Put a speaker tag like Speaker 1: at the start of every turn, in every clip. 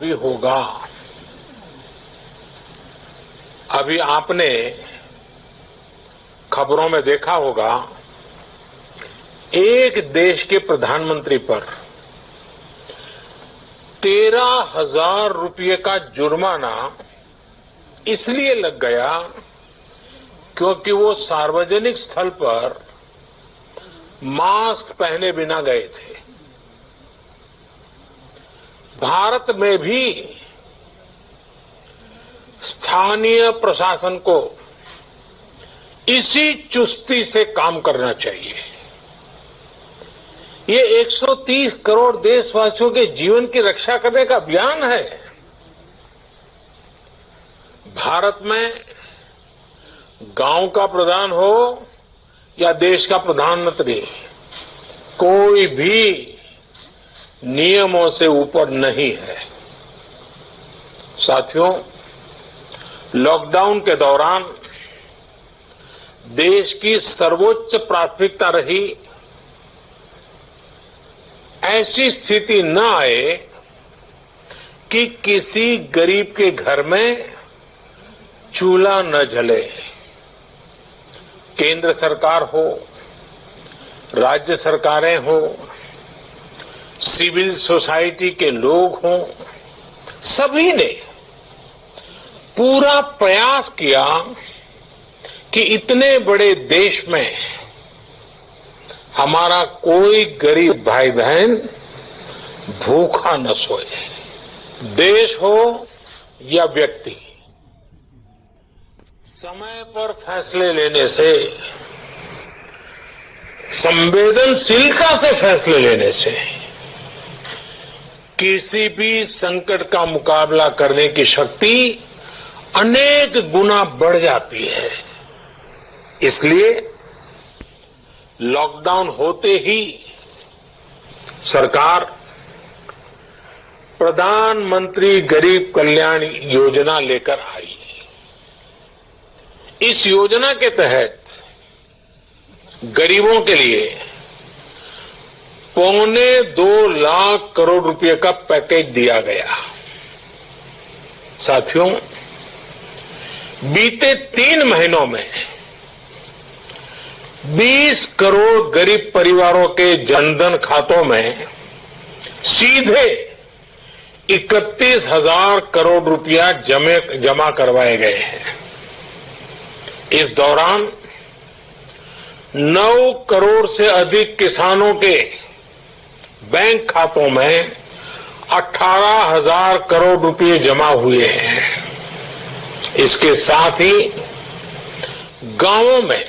Speaker 1: भी होगा। अभी आपने खबरों में देखा होगा, एक देश के प्रधानमंत्री पर 13,000 रुपये का जुर्माना इसलिए लग गया क्योंकि वो सार्वजनिक स्थल पर मास्क पहने बिना गए थे। भारत में भी स्थानीय प्रशासन को इसी चुस्ती से काम करना चाहिए। ये 130 करोड़ देशवासियों के जीवन की रक्षा करने का अभियान है। भारत में गांव का प्रधान हो या देश का प्रधानमंत्री, कोई भी नियमों से ऊपर नहीं है। साथियों, लॉकडाउन के दौरान देश की सर्वोच्च प्राथमिकता रही ऐसी स्थिति न आए कि किसी गरीब के घर में चूल्हा न जले। केंद्र सरकार हो, राज्य सरकारें हो, सिविल सोसाइटी के लोग हों, सभी ने पूरा प्रयास किया कि इतने बड़े देश में हमारा कोई गरीब भाई बहन भूखा न सोए। देश हो या व्यक्ति, समय पर फैसले लेने से, संवेदनशीलता से फैसले लेने से किसी भी संकट का मुकाबला करने की शक्ति अनेक गुना बढ़ जाती है। इसलिए लॉकडाउन होते ही सरकार प्रधानमंत्री गरीब कल्याण योजना लेकर आई। इस योजना के तहत गरीबों के लिए 2.25 लाख करोड़ रुपए का पैकेज दिया गया। साथियों, बीते 3 महीनों में 20 करोड़ गरीब परिवारों के जनधन खातों में सीधे 31,000 करोड़ रुपया जमा करवाए गए हैं। इस दौरान 9 करोड़ से अधिक किसानों के बैंक खातों में 18,000 करोड़ रुपए जमा हुए हैं। इसके साथ ही गांवों में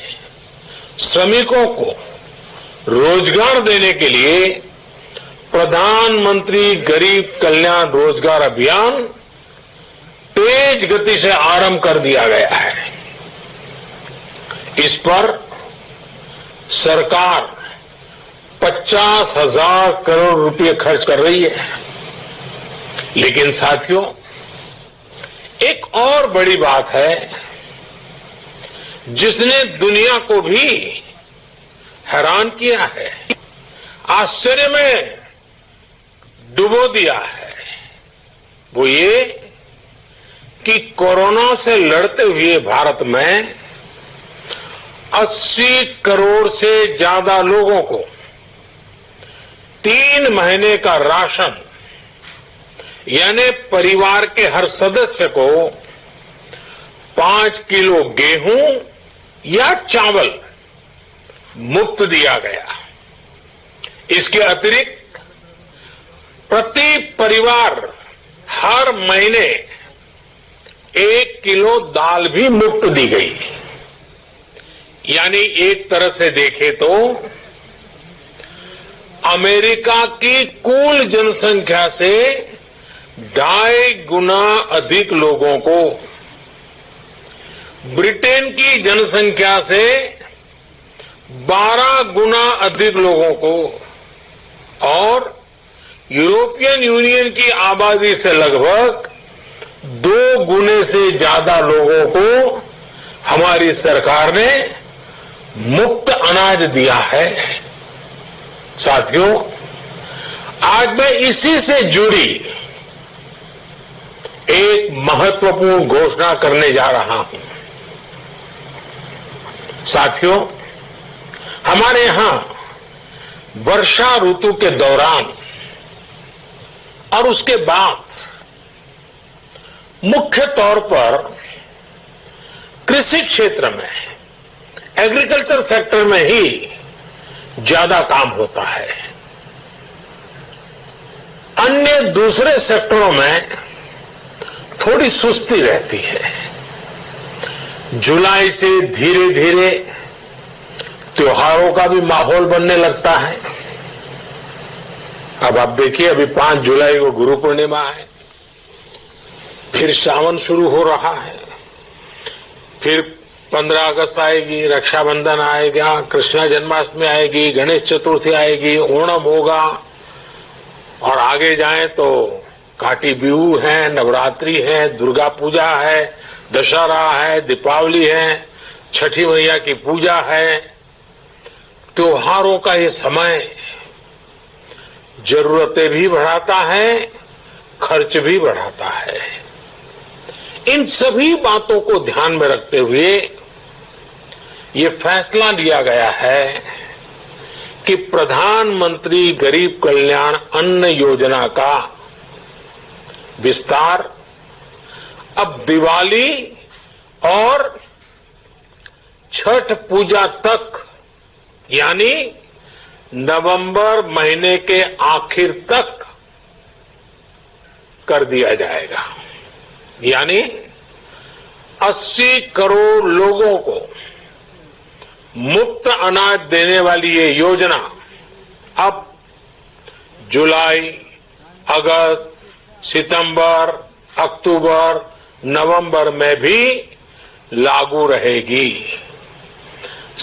Speaker 1: श्रमिकों को रोजगार देने के लिए प्रधानमंत्री गरीब कल्याण रोजगार अभियान तेज गति से आरंभ कर दिया गया है। इस पर सरकार 50,000 करोड़ रुपए खर्च कर रही है। लेकिन साथियों, एक और बड़ी बात है जिसने दुनिया को भी हैरान किया है, आश्चर्य में डुबो दिया है। वो ये कि कोरोना से लड़ते हुए भारत में 80 करोड़ से ज्यादा लोगों को 3 महीने का राशन, यानी परिवार के हर सदस्य को 5 किलो गेहूं या चावल मुफ्त दिया गया। इसके अतिरिक्त प्रति परिवार हर महीने 1 किलो दाल भी मुफ्त दी गई। यानी एक तरह से देखें तो अमेरिका की कुल जनसंख्या से 2.5 गुना अधिक लोगों को, ब्रिटेन की जनसंख्या से 12 गुना अधिक लोगों को और यूरोपियन यूनियन की आबादी से लगभग 2 गुने से ज्यादा लोगों को हमारी सरकार ने मुफ्त अनाज दिया है। साथियों, आज मैं इसी से जुड़ी महत्वपूर्ण घोषणा करने जा रहा हूं। साथियों, हमारे यहां वर्षा ऋतु के दौरान और उसके बाद मुख्य तौर पर कृषि क्षेत्र में, एग्रीकल्चर सेक्टर में ही ज्यादा काम होता है। अन्य दूसरे सेक्टरों में थोड़ी सुस्ती रहती है। जुलाई से धीरे धीरे त्योहारों का भी माहौल बनने लगता है। अब आप देखिए, अभी 5 जुलाई को गुरु पूर्णिमा है, फिर सावन शुरू हो रहा है, फिर 15 अगस्त आएगी, रक्षाबंधन आएगा, कृष्ण जन्माष्टमी आएगी, गणेश चतुर्थी आएगी, ओणम होगा, और आगे जाएं तो काटी बिहू है, नवरात्रि है, दुर्गा पूजा है, दशहरा है, दीपावली है, छठी मैया की पूजा है। त्योहारों का ये समय जरूरतें भी बढ़ाता है, खर्च भी बढ़ाता है। इन सभी बातों को ध्यान में रखते हुए ये फैसला लिया गया है कि प्रधानमंत्री गरीब कल्याण अन्न योजना का विस्तार अब दिवाली और छठ पूजा तक, यानी नवंबर महीने के आखिर तक कर दिया जाएगा। यानी 80 करोड़ लोगों को मुफ्त अनाज देने वाली ये योजना अब जुलाई, अगस्त, सितंबर, अक्टूबर, नवंबर में भी लागू रहेगी।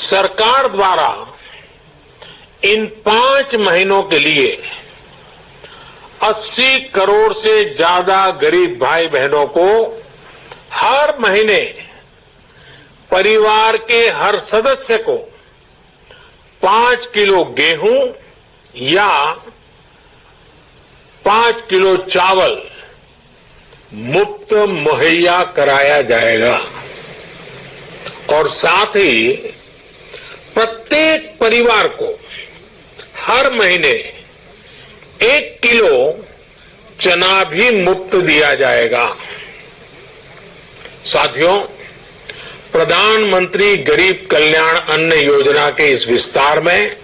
Speaker 1: सरकार द्वारा इन 5 महीनों के लिए 80 करोड़ से ज्यादा गरीब भाई बहनों को हर महीने परिवार के हर सदस्य को 5 किलो गेहूं या 5 किलो चावल मुफ्त मुहैया कराया जाएगा। और साथ ही प्रत्येक परिवार को हर महीने 1 किलो चना भी मुफ्त दिया जाएगा। साथियों, प्रधानमंत्री गरीब कल्याण अन्न योजना के इस विस्तार में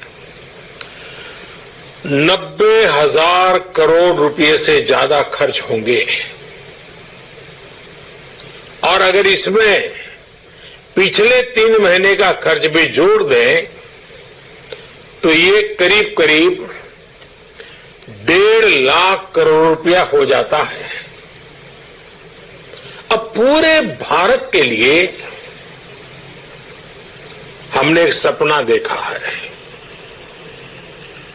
Speaker 1: 90,000 करोड़ रुपए से ज्यादा खर्च होंगे। और अगर इसमें पिछले 3 महीने का खर्च भी जोड़ दें तो ये करीब करीब 1.5 लाख करोड़ रुपया हो जाता है। अब पूरे भारत के लिए हमने एक सपना देखा है।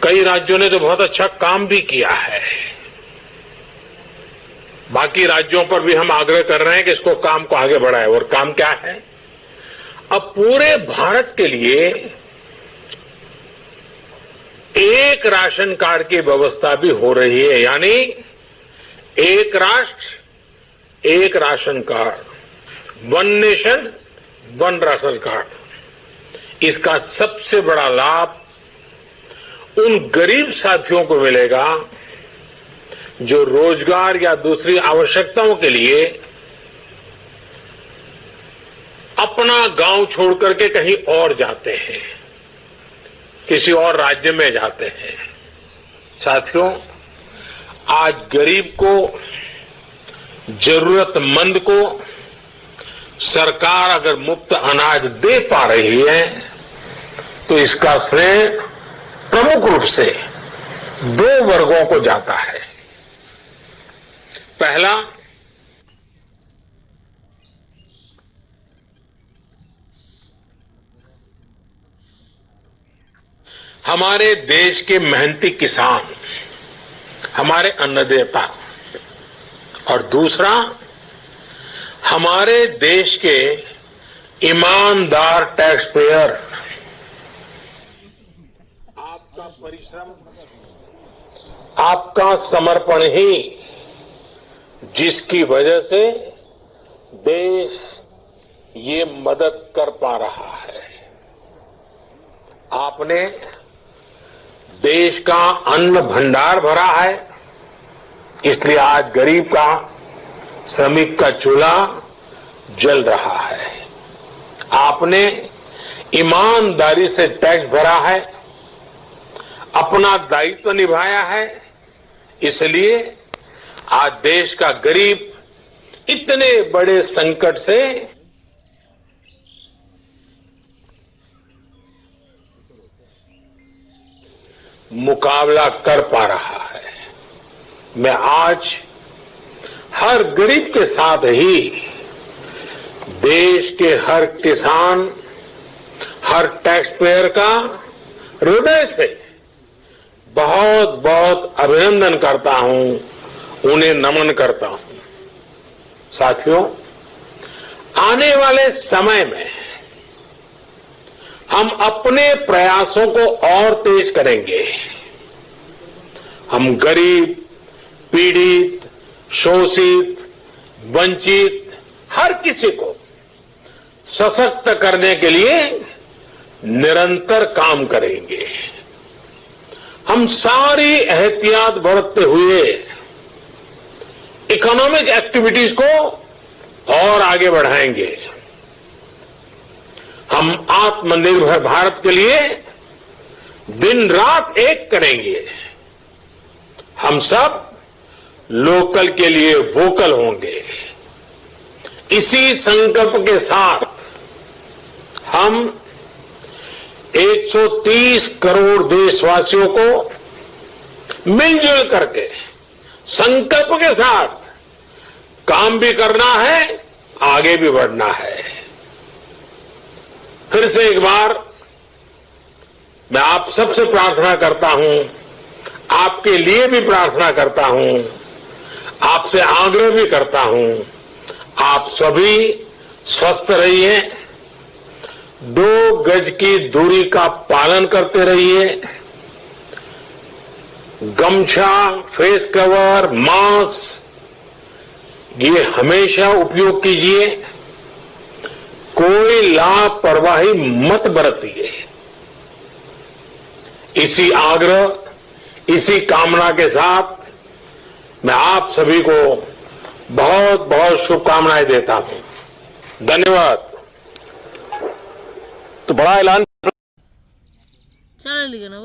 Speaker 1: कई राज्यों ने तो बहुत अच्छा काम भी किया है। बाकी राज्यों पर भी हम आग्रह कर रहे हैं कि इसको काम को आगे बढ़ाएं। और काम क्या है? अब पूरे भारत के लिए एक राशन कार्ड की व्यवस्था भी हो रही है। यानी एक राष्ट्र एक ration card, 1 nation 1 ration card. इसका सबसे बड़ा लाभ उन गरीब साथियों को मिलेगा जो रोजगार या दूसरी आवश्यकताओं के लिए अपना गांव छोड़ करके कहीं और जाते हैं, किसी और राज्य में जाते हैं। साथियों, आज गरीब को, जरूरतमंद को सरकार अगर मुफ्त अनाज दे पा रही है तो इसका श्रेय प्रमुख रूप से 2 वर्गों को जाता है। पहला, हमारे देश के मेहनती किसान, हमारे अन्नदाता, और दूसरा हमारे देश के ईमानदार टैक्स पेयर। आपका परिश्रम, आपका समर्पण ही जिसकी वजह से देश ये मदद कर पा रहा है। आपने देश का अन्न भंडार भरा है, इसलिए आज गरीब का, श्रमिक का चूल्हा जल रहा है। आपने ईमानदारी से टैक्स भरा है, अपना दायित्व निभाया है, इसलिए आज देश का गरीब इतने बड़े संकट से मुकाबला कर पा रहा है। मैं आज हर गरीब के साथ ही देश के हर किसान, हर टैक्स पेयर का हृदय से बहुत बहुत अभिनंदन करता हूं, उन्हें नमन करता हूं। साथियों, आने वाले समय में हम अपने प्रयासों को और तेज करेंगे। हम गरीब, पीड़ित, शोषित, वंचित हर किसी को सशक्त करने के लिए निरंतर काम करेंगे। हम सारी एहतियात बरतते हुए इकोनॉमिक एक्टिविटीज को और आगे बढ़ाएंगे। हम आत्मनिर्भर भारत के लिए दिन रात एक करेंगे। हम सब लोकल के लिए वोकल होंगे। इसी संकल्प के साथ हम 130 करोड़ देशवासियों को मिलजुल करके संकल्प के साथ काम भी करना है, आगे भी बढ़ना है। फिर से एक बार मैं आप सबसे प्रार्थना करता हूं, आपके लिए भी प्रार्थना करता हूं, आपसे आग्रह भी करता हूं, आप सभी स्वस्थ रहिए, 2 गज की दूरी का पालन करते रहिए, गमछा, फेस कवर, मास्क ये हमेशा उपयोग कीजिए। कोई लापरवाही मत बरतिए। इसी आग्रह, इसी कामना के साथ मैं आप सभी को बहुत बहुत शुभकामनाएं देता हूं। धन्यवाद।
Speaker 2: तो बड़ा ऐलान
Speaker 3: चला लिखा ना